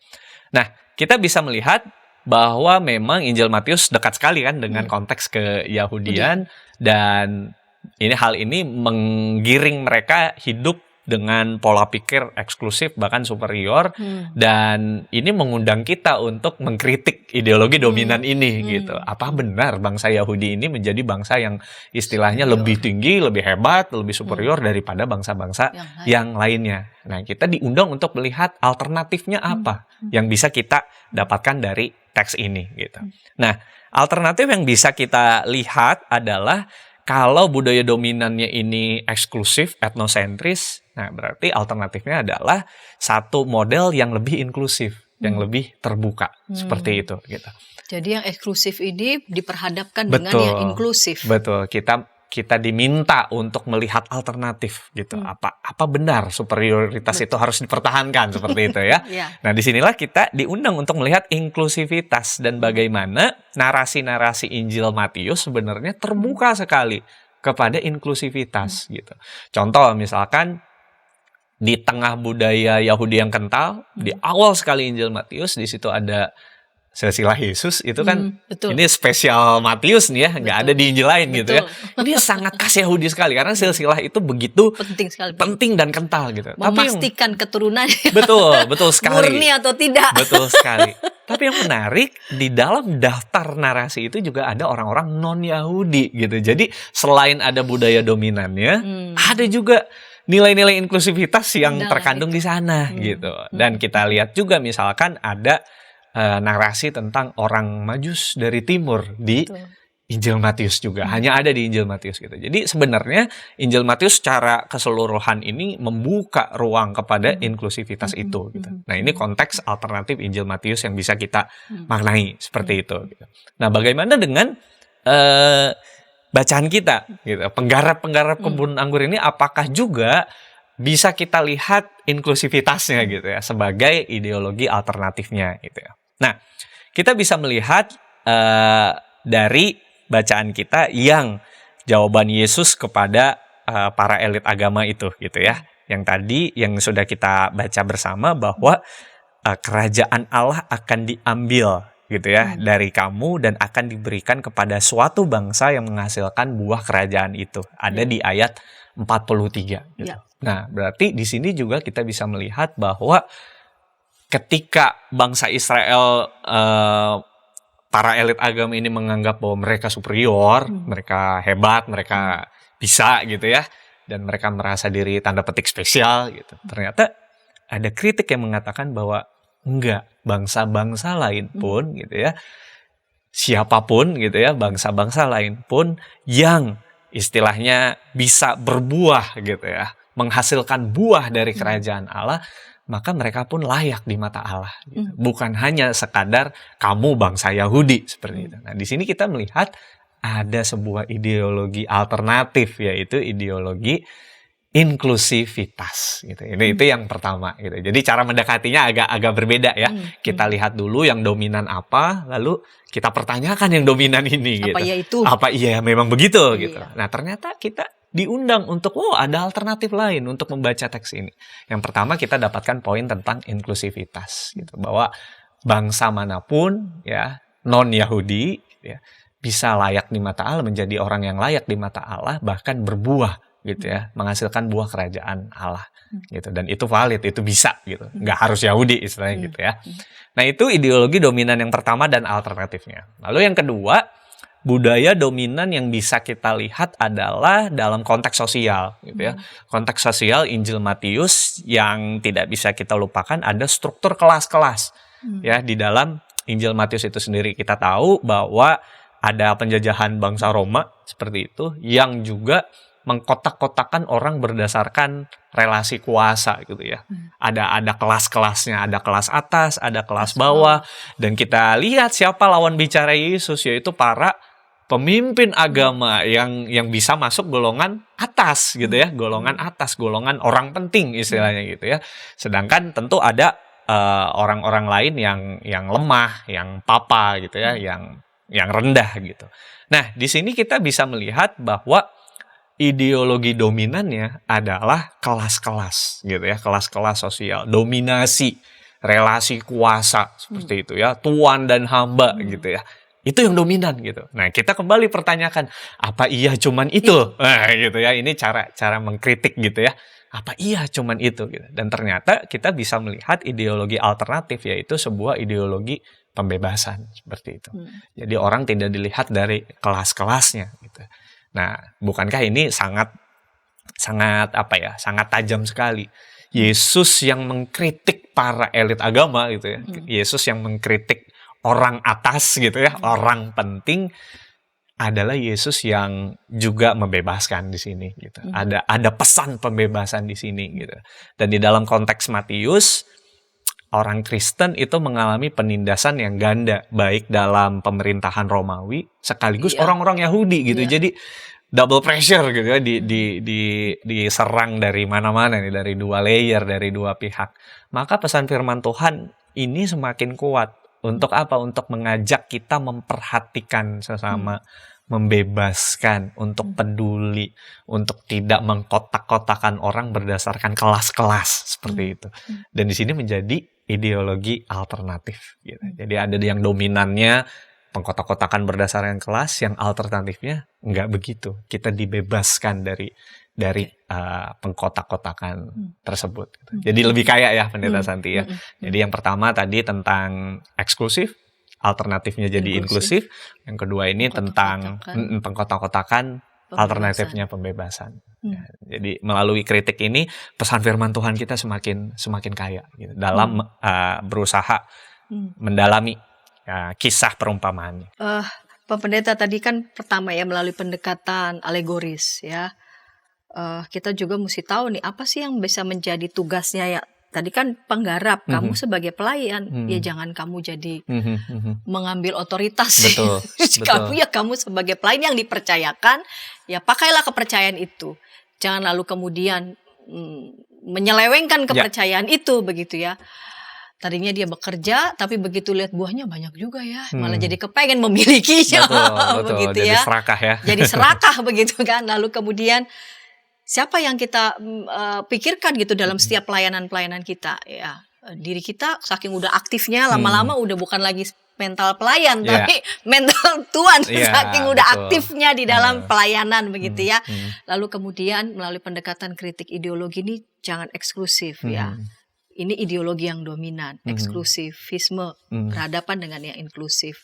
Nah, kita bisa melihat bahwa memang Injil Matius dekat sekali kan dengan konteks keyahudian, dan hal ini menggiring mereka hidup dengan pola pikir eksklusif bahkan superior, dan ini mengundang kita untuk mengkritik ideologi dominan ini gitu. Apa benar bangsa Yahudi ini menjadi bangsa yang istilahnya lebih tinggi, lebih hebat, lebih superior daripada bangsa-bangsa yang lainnya. Nah, kita diundang untuk melihat alternatifnya apa yang bisa kita dapatkan dari teks ini gitu. Nah, alternatif yang bisa kita lihat adalah kalau budaya dominannya ini eksklusif, etnosentris, nah berarti alternatifnya adalah satu model yang lebih inklusif, yang lebih terbuka, seperti itu gitu.
Jadi yang eksklusif ini diperhadapkan dengan yang inklusif.
Betul, kita diminta untuk melihat alternatif gitu. Apa benar superioritas itu harus dipertahankan seperti itu ya. Nah, disinilah kita diundang untuk melihat inklusivitas dan bagaimana narasi-narasi Injil Matius sebenarnya terbuka sekali kepada inklusivitas gitu. Contoh misalkan di tengah budaya Yahudi yang kental, di awal sekali Injil Matius di situ ada silsilah Yesus itu kan ini spesial Matius nih ya, nggak ada di Injil lain gitu ya. Ini sangat khas Yahudi sekali karena silsilah itu begitu
Penting sekali.
penting dan kental gitu.
Memastikan keturunannya
betul sekali.
murni atau tidak.
Betul sekali. Tapi yang menarik di dalam daftar narasi itu juga ada orang-orang non Yahudi gitu. Jadi selain ada budaya dominannya, ada juga nilai-nilai inklusivitas yang terkandung di sana gitu. Dan kita lihat juga misalkan ada narasi tentang orang Majus dari timur di Injil Matius juga. Hanya ada di Injil Matius gitu. Jadi sebenarnya Injil Matius secara keseluruhan ini membuka ruang kepada inklusivitas itu gitu. Nah, ini konteks alternatif Injil Matius yang bisa kita maknai seperti itu gitu. Nah, bagaimana dengan bacaan kita gitu. Penggarap-penggarap kebun anggur ini apakah juga bisa kita lihat inklusivitasnya gitu ya sebagai ideologi alternatifnya gitu ya. Nah, kita bisa melihat dari bacaan kita yang jawaban Yesus kepada para elit agama itu gitu ya. Yang tadi yang sudah kita baca bersama bahwa kerajaan Allah akan diambil gitu ya dari kamu dan akan diberikan kepada suatu bangsa yang menghasilkan buah kerajaan itu. Ada di ayat 43 gitu. Nah, berarti di sini juga kita bisa melihat bahwa ketika bangsa Israel, para elit agama ini menganggap bahwa mereka superior, mereka hebat, mereka bisa gitu ya, dan mereka merasa diri tanda petik spesial gitu. Ternyata ada kritik yang mengatakan bahwa enggak, bangsa-bangsa lain pun gitu ya, siapapun gitu ya, bangsa-bangsa lain pun yang istilahnya bisa berbuah gitu ya, menghasilkan buah dari kerajaan Allah, maka mereka pun layak di mata Allah. Gitu. Bukan hanya sekadar kamu bangsa Yahudi seperti itu. Nah, di sini kita melihat ada sebuah ideologi alternatif, yaitu ideologi inklusivitas. Gitu. Itu yang pertama. Gitu. Jadi cara mendekatinya agak berbeda ya. Kita lihat dulu yang dominan apa, lalu kita pertanyakan yang dominan ini.
Apa
gitu.
ya itu?
Apa iya memang begitu? Gitu. Nah, ternyata kita diundang untuk, ada alternatif lain untuk membaca teks ini. Yang pertama kita dapatkan poin tentang inklusivitas, gitu, bahwa bangsa manapun ya non Yahudi ya bisa layak di mata Allah, menjadi orang yang layak di mata Allah, bahkan berbuah gitu ya, menghasilkan buah kerajaan Allah gitu, dan itu valid, itu bisa gitu, nggak harus Yahudi istilahnya gitu ya. Nah, itu ideologi dominan yang pertama dan alternatifnya. Lalu yang kedua, budaya dominan yang bisa kita lihat adalah dalam konteks sosial gitu ya. Konteks sosial Injil Matius yang tidak bisa kita lupakan, ada struktur kelas-kelas ya di dalam Injil Matius itu sendiri. Kita tahu bahwa ada penjajahan bangsa Roma seperti itu yang juga mengkotak-kotakan orang berdasarkan relasi kuasa gitu ya. Ada kelas-kelasnya, ada kelas atas, ada kelas bawah, dan kita lihat siapa lawan bicara Yesus, yaitu para pemimpin agama yang bisa masuk golongan atas gitu ya, golongan atas, golongan orang penting istilahnya gitu ya. Sedangkan tentu ada orang-orang lain yang lemah, yang papa gitu ya, yang rendah gitu. Nah, di sini kita bisa melihat bahwa ideologi dominannya adalah kelas-kelas gitu ya, kelas-kelas sosial, dominasi, relasi kuasa seperti itu ya, tuan dan hamba gitu ya. Itu yang dominan gitu. Nah, kita kembali pertanyakan, apa iya cuman itu? Nah, gitu ya. Ini cara mengkritik gitu ya. apa iya cuman itu gitu. Dan ternyata kita bisa melihat ideologi alternatif, yaitu sebuah ideologi pembebasan seperti itu. Jadi orang tidak dilihat dari kelas-kelasnya gitu. Nah, bukankah ini sangat tajam sekali. Yesus yang mengkritik para elit agama gitu ya. Yesus yang mengkritik orang atas gitu ya, orang penting, adalah Yesus yang juga membebaskan di sini gitu. Ada pesan pembebasan di sini gitu. Dan di dalam konteks Matius, orang Kristen itu mengalami penindasan yang ganda, baik dalam pemerintahan Romawi sekaligus orang-orang Yahudi gitu. Jadi double pressure gitu ya, diserang dari mana-mana nih, dari dua layer, dari dua pihak. Maka pesan firman Tuhan ini semakin kuat. Untuk apa? Untuk mengajak kita memperhatikan sesama, membebaskan, untuk peduli, untuk tidak mengkotak-kotakan orang berdasarkan kelas-kelas seperti itu. Dan di sini menjadi ideologi alternatif gitu. Jadi ada yang dominannya pengkotak-kotakan berdasarkan kelas, yang alternatifnya enggak begitu. Kita dibebaskan dari pengkotak-kotakan tersebut gitu. Jadi lebih kaya ya Pendeta Santi ya. Jadi yang pertama tadi tentang eksklusif, alternatifnya jadi inklusif. Yang kedua ini tentang pengkotak-kotakan, alternatifnya pembebasan. Ya, jadi melalui kritik ini pesan firman Tuhan kita semakin kaya gitu, dalam berusaha mendalami kisah perumpamaan.
Pak Pendeta tadi kan pertama ya melalui pendekatan alegoris ya. Kita juga mesti tahu nih apa sih yang bisa menjadi tugasnya ya. Tadi kan penggarap, kamu sebagai pelayan, ya jangan kamu jadi mengambil otoritas.
Betul.
Kamu sebagai pelayan yang dipercayakan, ya pakailah kepercayaan itu. Jangan lalu kemudian menyelewengkan kepercayaan itu begitu ya. Tadinya dia bekerja, tapi begitu lihat buahnya banyak juga ya, malah jadi kepengen memilikinya.
Betul.
Begitu
jadi
ya.
serakah ya.
Jadi serakah begitu kan. Lalu kemudian siapa yang kita pikirkan gitu dalam setiap pelayanan-pelayanan kita ya. Diri kita saking udah aktifnya lama-lama udah bukan lagi mental pelayan tapi mental tuan, saking udah aktifnya di dalam pelayanan begitu ya. Lalu kemudian melalui pendekatan kritik ideologi ini jangan eksklusif ya. Ini ideologi yang dominan, eksklusivisme, berhadapan dengan yang inklusif.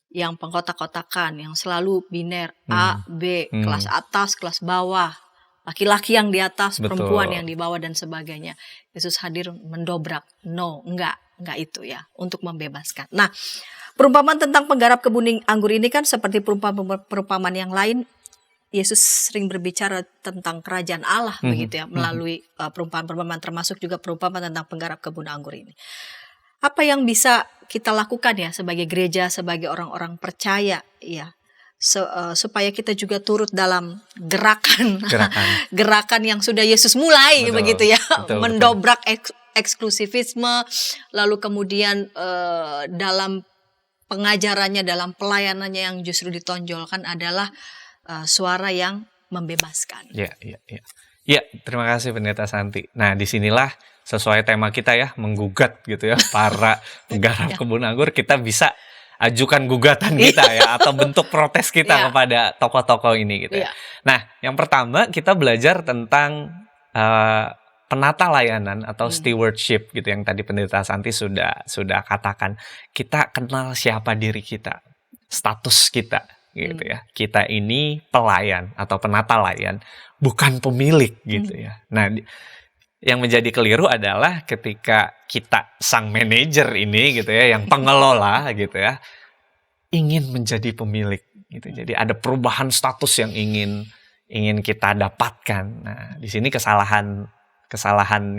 Yang pengkotak-kotakan, yang selalu biner, A, B, kelas atas, kelas bawah, laki-laki yang di atas, perempuan yang di bawah dan sebagainya. Yesus hadir mendobrak, enggak itu ya, untuk membebaskan. Nah, perumpamaan tentang penggarap kebun anggur ini kan seperti perumpamaan yang lain. Yesus sering berbicara tentang kerajaan Allah begitu ya, melalui perumpamaan-perumpamaan, termasuk juga perumpamaan tentang penggarap kebun anggur ini. Apa yang bisa kita lakukan ya sebagai gereja, sebagai orang-orang percaya ya, supaya kita juga turut dalam gerakan yang sudah Yesus mulai begitu ya, mendobrak eksklusivisme, lalu kemudian dalam pengajarannya, dalam pelayanannya yang justru ditonjolkan adalah suara yang membebaskan.
Ya, terima kasih Pendeta Santi. Nah, disinilah sesuai tema kita ya, menggugat gitu ya, para penggarap kebun anggur, kita bisa ajukan gugatan kita ya, atau bentuk protes kita kepada tokoh-tokoh ini gitu ya. Nah, yang pertama kita belajar tentang penata layanan atau stewardship gitu, yang tadi Pendeta Santi sudah katakan. Kita kenal siapa diri kita, status kita gitu ya. Kita ini pelayan atau penata layan, bukan pemilik gitu ya. Nah, yang menjadi keliru adalah ketika kita sang manajer ini gitu ya, yang pengelola gitu ya, ingin menjadi pemilik gitu. Jadi ada perubahan status yang ingin kita dapatkan. Nah, di sini kesalahan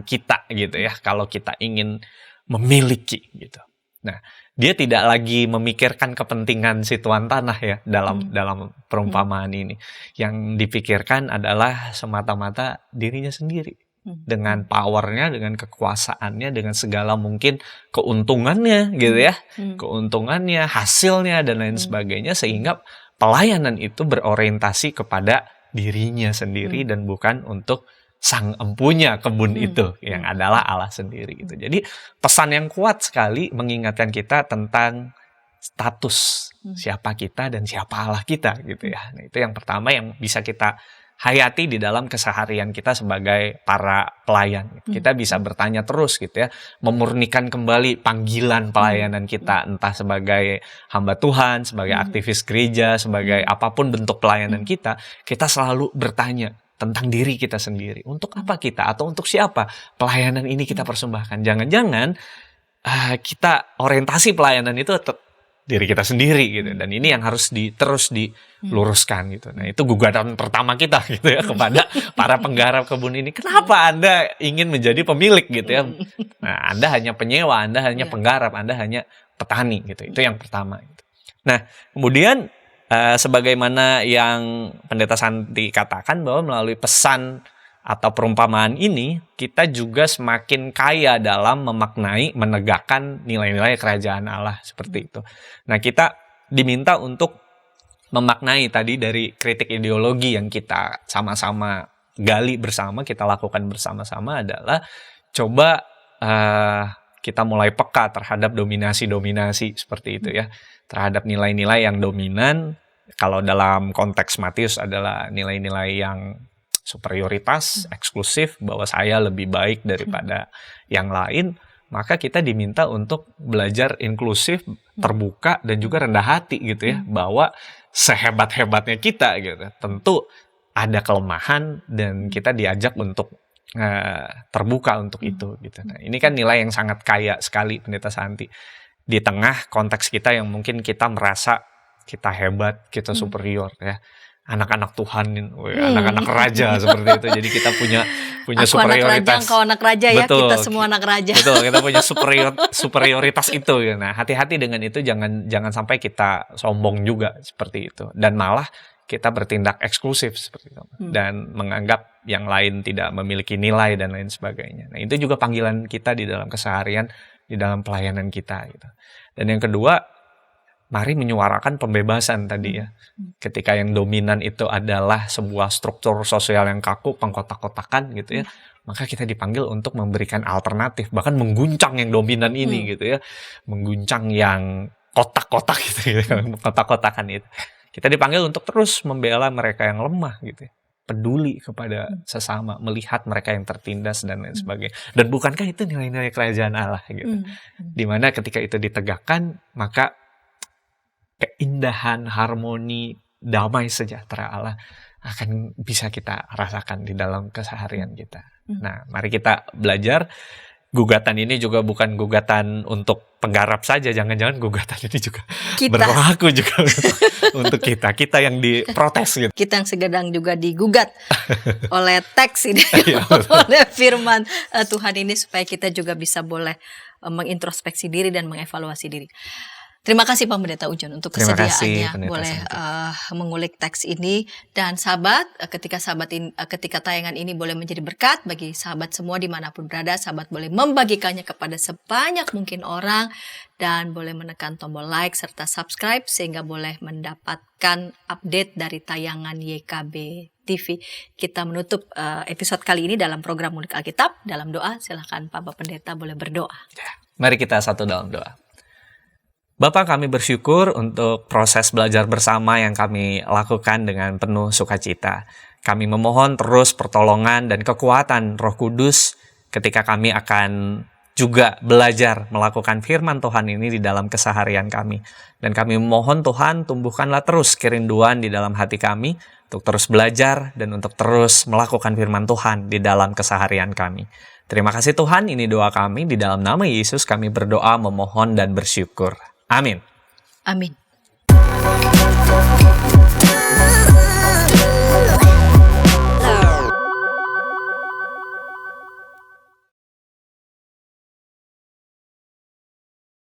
kita gitu ya, kalau kita ingin memiliki gitu. Nah, dia tidak lagi memikirkan kepentingan si tuan tanah ya dalam perumpamaan ini. Yang dipikirkan adalah semata-mata dirinya sendiri. Dengan powernya, dengan kekuasaannya, dengan segala mungkin keuntungannya gitu ya. Keuntungannya, hasilnya, dan lain sebagainya. Sehingga pelayanan itu berorientasi kepada dirinya sendiri dan bukan untuk sang empunya kebun itu yang adalah Allah sendiri gitu. Jadi pesan yang kuat sekali mengingatkan kita tentang status siapa kita dan siapa Allah kita gitu ya. Nah, itu yang pertama yang bisa kita hayati di dalam keseharian kita sebagai para pelayan. Kita bisa bertanya terus gitu ya, memurnikan kembali panggilan pelayanan kita, entah sebagai hamba Tuhan, sebagai aktivis gereja, sebagai apapun bentuk pelayanan kita selalu bertanya tentang diri kita sendiri. Untuk apa kita atau untuk siapa pelayanan ini kita persembahkan? Jangan-jangan kita orientasi pelayanan itu diri kita sendiri gitu, dan ini yang harus terus diluruskan gitu. Nah, itu gugatan pertama kita gitu ya kepada para penggarap kebun ini. Kenapa Anda ingin menjadi pemilik gitu ya? Nah, Anda hanya penyewa, Anda hanya penggarap, Anda hanya petani gitu. Itu yang pertama gitu. Nah, kemudian sebagaimana yang Pendeta Santi katakan, bahwa melalui pesan atau perumpamaan ini, kita juga semakin kaya dalam memaknai, menegakkan nilai-nilai kerajaan Allah seperti itu. Nah, kita diminta untuk memaknai tadi dari kritik ideologi yang kita sama-sama gali bersama, kita lakukan bersama-sama adalah coba kita mulai peka terhadap dominasi-dominasi seperti itu ya, terhadap nilai-nilai yang dominan. Kalau dalam konteks Matius adalah nilai-nilai yang superioritas, eksklusif, bahwa saya lebih baik daripada yang lain, maka kita diminta untuk belajar inklusif, terbuka, dan juga rendah hati gitu ya, bahwa sehebat-hebatnya kita gitu, tentu ada kelemahan dan kita diajak untuk terbuka untuk itu gitu. Nah, ini kan nilai yang sangat kaya sekali Pendeta Santi di tengah konteks kita yang mungkin kita merasa kita hebat, kita superior ya. Anak-anak Tuhan, anak-anak raja seperti itu. Jadi kita punya
Aku
superioritas.
anak raja, engkau anak raja ya.
Betul.
Kita semua anak raja.
Betul, kita punya superioritas itu. Nah, hati-hati dengan itu, jangan sampai kita sombong juga seperti itu. Dan malah kita bertindak eksklusif seperti itu. Dan menganggap yang lain tidak memiliki nilai dan lain sebagainya. Nah, itu juga panggilan kita di dalam keseharian, di dalam pelayanan kita gitu. Dan yang kedua, mari menyuarakan pembebasan tadi ya. Ketika yang dominan itu adalah sebuah struktur sosial yang kaku, pengkotak-kotakan gitu ya, maka kita dipanggil untuk memberikan alternatif, bahkan mengguncang yang dominan ini gitu ya, mengguncang yang kotak-kotak gitu ya, kotak-kotakan itu. Kita dipanggil untuk terus membela mereka yang lemah gitu ya, peduli kepada sesama, melihat mereka yang tertindas dan lain sebagainya. Dan bukankah itu nilai-nilai kerajaan Allah gitu, dimana ketika itu ditegakkan, maka keindahan, harmoni, damai sejahtera Allah akan bisa kita rasakan di dalam keseharian kita. Nah, mari kita belajar. Gugatan ini juga bukan gugatan untuk penggarap saja, jangan-jangan gugatan ini juga berlaku juga untuk kita yang diprotes gitu.
Kita yang sedang juga digugat oleh teks ini, oleh firman Tuhan ini, supaya kita juga bisa boleh mengintrospeksi diri dan mengevaluasi diri. Terima kasih Pak Pendeta Ujon untuk kesediaannya boleh mengulik teks ini. Dan sahabat, ketika tayangan ini boleh menjadi berkat bagi sahabat semua dimanapun berada, sahabat boleh membagikannya kepada sebanyak mungkin orang dan boleh menekan tombol like serta subscribe sehingga boleh mendapatkan update dari tayangan YKB TV. Kita menutup episode kali ini dalam program Ngulik Alkitab dalam doa. Silakan Pak Pendeta boleh berdoa.
Mari kita satu dalam doa. Bapak, kami bersyukur untuk proses belajar bersama yang kami lakukan dengan penuh sukacita. Kami memohon terus pertolongan dan kekuatan Roh Kudus ketika kami akan juga belajar melakukan firman Tuhan ini di dalam keseharian kami. Dan kami memohon Tuhan, tumbuhkanlah terus kerinduan di dalam hati kami untuk terus belajar dan untuk terus melakukan firman Tuhan di dalam keseharian kami. Terima kasih Tuhan, ini doa kami. Di dalam nama Yesus kami berdoa, memohon dan bersyukur. Amin.
Amin.